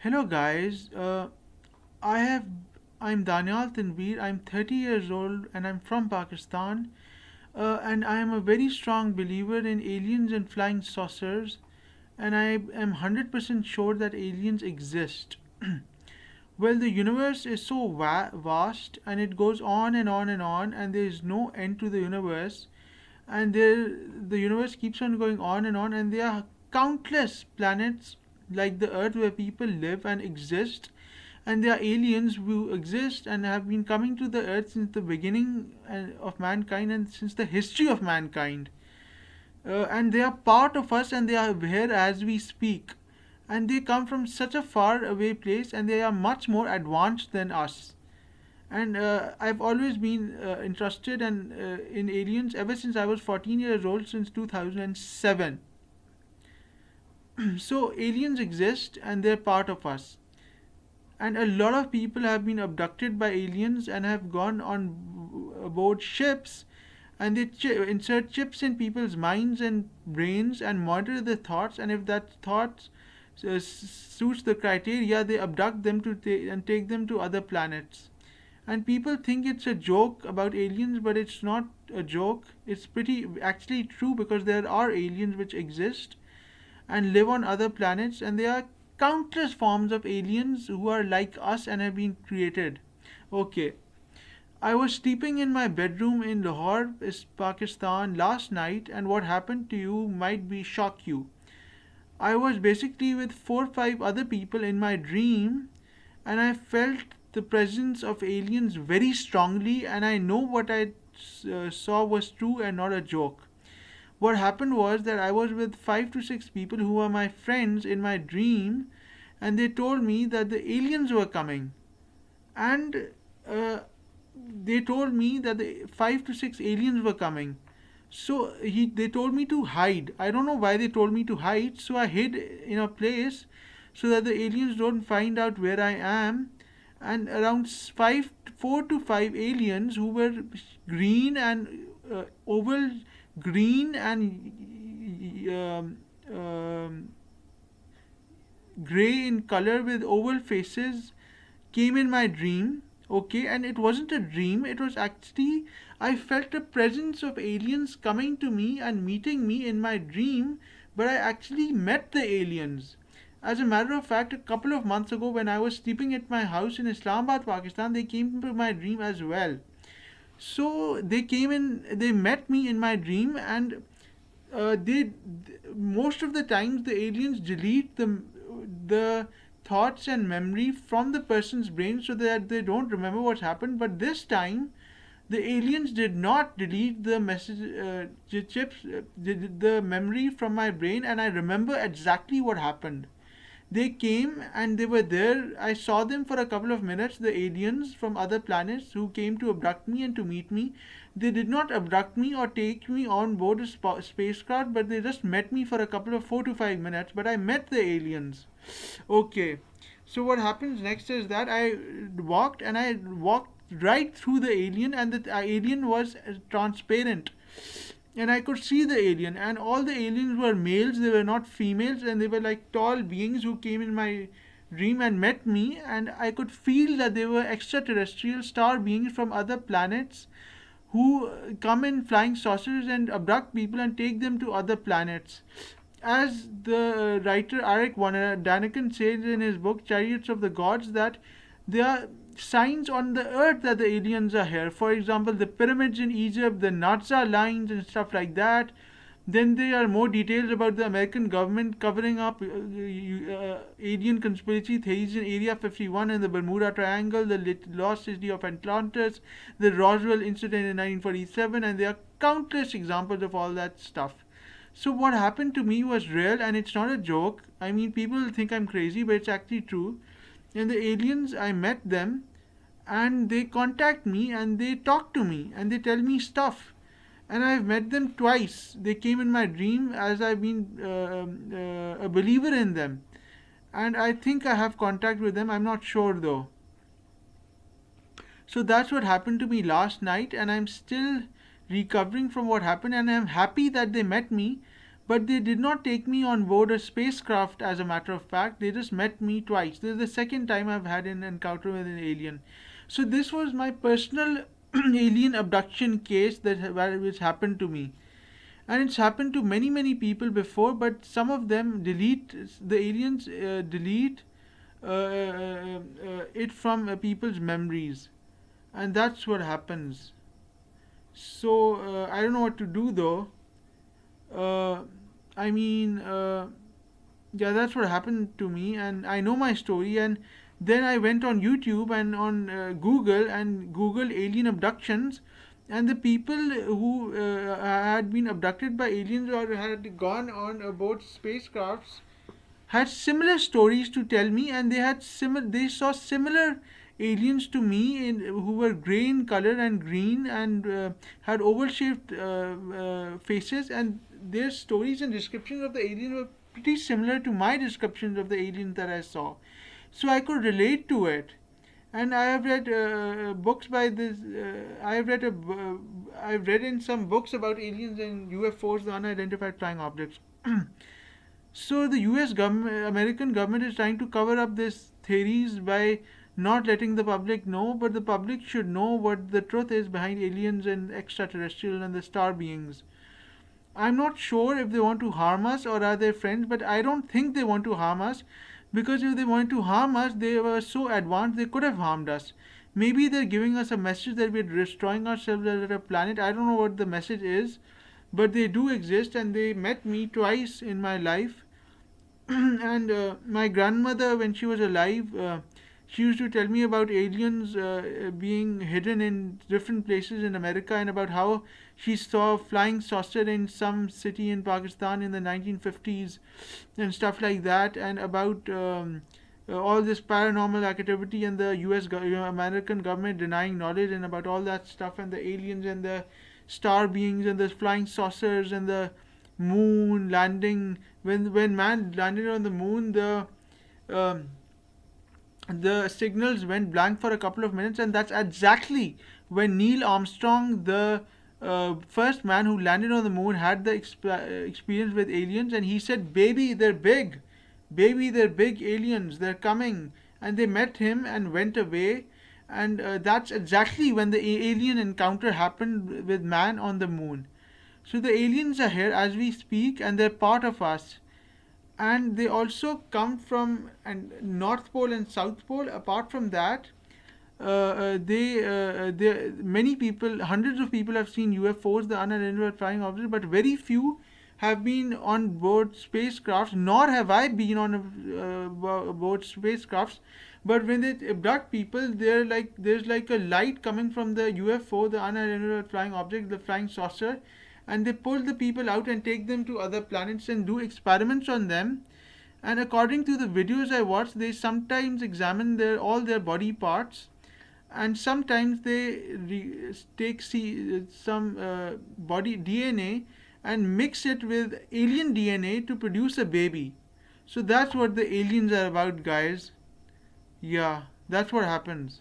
Hello guys. I have I'm Daniel Tanveer. I'm 30 years old and I'm from Pakistan. And I am a very strong believer in aliens and flying saucers. And I am 100% sure that aliens exist. Well, the universe is so vast and it goes on and on and on, and there is no end to the universe. And the universe keeps on going on and on, and there are countless planets like the Earth where people live and exist. And there are aliens who exist and have been coming to the Earth since the beginning of mankind and since the history of mankind. And they are part of us and they are here as we speak. And they come from such a far away place and they are much more advanced than us. And I've always been interested in aliens ever since I was 14 years old, since 2007. So aliens exist and they're part of us. And a lot of people have been abducted by aliens and have gone on aboard ships, and they insert chips in people's minds and brains and monitor their thoughts, and if that thought suits the criteria, they abduct them and take them to other planets. And people think it's a joke about aliens, but it's not a joke. It's pretty actually true, because there are aliens which exist and live on other planets, and there are countless forms of aliens who are like us and have been created. Okay, I was sleeping in my bedroom in Lahore, Pakistan last night, and what happened to you might be shock you. I was basically with 4 or 5 other people in my dream, and I felt the presence of aliens very strongly, and I know what I saw was true and not a joke. What happened was that I was with 5 to 6 people who were my friends in my dream, and they told me that the aliens were coming. And uh, they told me that the 5 to 6 aliens were coming. So they told me to hide. I don't know why they told me to hide, so I hid in a place so that the aliens don't find out where I am. And around 4 to 5 aliens who were green and oval, green and gray in color with oval faces came in my dream. Okay, and it wasn't a dream, it was actually, I felt a presence of aliens coming to me and meeting me in my dream, but I actually met the aliens. As a matter of fact, a couple of months ago, when I was sleeping at my house in Islamabad, Pakistan, they came into my dream as well. So they came in, they met me in my dream, and they most of the times the aliens delete the thoughts and memory from the person's brain so that they don't remember what's happened. But this time, the aliens did not delete the message chips, the memory from my brain, and I remember exactly what happened. They came and they were there. I saw them for a couple of minutes, the aliens from other planets who came to abduct me and to meet me. They did not abduct me or take me on board a spacecraft, but they just met me for a couple of 4 to 5 minutes. But I met the aliens. Okay. So what happens next is that I walked right through the alien, and the alien was transparent, and I could see the alien, and all the aliens were males, they were not females, and they were like tall beings who came in my dream and met me, and I could feel that they were extraterrestrial star beings from other planets who come in flying saucers and abduct people and take them to other planets. As the writer Eric Daniken says in his book Chariots of the Gods, that there are signs on the earth that the aliens are here. For example, the pyramids in Egypt, the Nazca lines and stuff like that. Then there are more details about the American government covering up alien conspiracy theories in Area 51 and the Bermuda Triangle, the lost city of Atlantis, the Roswell incident in 1947, and there are countless examples of all that stuff. So what happened to me was real, and it's not a joke. I mean, people think I'm crazy, but it's actually true. And the aliens, I met them, and they contact me and they talk to me and they tell me stuff. And I've met them twice. They came in my dream as I've been a believer in them. And I think I have contact with them. I'm not sure though. So that's what happened to me last night, and I'm still recovering from what happened, and I'm happy that they met me. But they did not take me on board a spacecraft, as a matter of fact. They just met me twice. This is the second time I've had an encounter with an alien. So this was my personal alien abduction case which happened to me. And it's happened to many people before, but some of them delete, the aliens delete it from people's memories. And that's what happens. So I don't know what to do though. uh, I mean, yeah, that's what happened to me, and I know my story. And then I went on YouTube and on Google and Google alien abductions, and the people who had been abducted by aliens or had gone on aboard spacecrafts had similar stories to tell me, and they saw similar aliens to me who were gray in color and green and had oval shaped faces, and their stories and descriptions of the alien were pretty similar to my descriptions of the aliens that I saw. So I could relate to it. And I have read books by this. I've read in some books about aliens and UFOs, the unidentified flying objects. So the U.S. government, American government, is trying to cover up these theories by not letting the public know, but the public should know what the truth is behind aliens and extraterrestrial and the star beings. I'm not sure if they want to harm us or are they friends, but I don't think they want to harm us, because if they wanted to harm us, they were so advanced they could have harmed us. Maybe they're giving us a message that we're destroying ourselves as a planet. I don't know what the message is, but they do exist and they met me twice in my life. And my grandmother, when she was alive, she used to tell me about aliens being hidden in different places in America, and about how she saw a flying saucer in some city in Pakistan in the 1950s and stuff like that, and about all this paranormal activity and the American government denying knowledge, and about all that stuff, and the aliens and the star beings and the flying saucers and the moon landing. When man landed on the moon, um, the signals went blank for a couple of minutes, and that's exactly when Neil Armstrong, the first man who landed on the moon, had the experience with aliens, and he said, "Baby, they're big, baby, they're big aliens, they're coming," and they met him and went away. And that's exactly when the alien encounter happened with man on the moon. So the aliens are here as we speak, and they're part of us. And they also come from and North Pole and South Pole. Apart from that, many people, hundreds of people have seen UFOs, the unidentified flying objects, but very few have been on board spacecrafts. Nor have I been on board spacecrafts. But when they abduct people, there's like a light coming from the UFO, the unidentified flying object, the flying saucer, and they pull the people out and take them to other planets and do experiments on them. And according to the videos I watched, they sometimes examine all their body parts, and sometimes they take some body DNA and mix it with alien DNA to produce a baby. So that's what the aliens are about, guys. Yeah, that's what happens.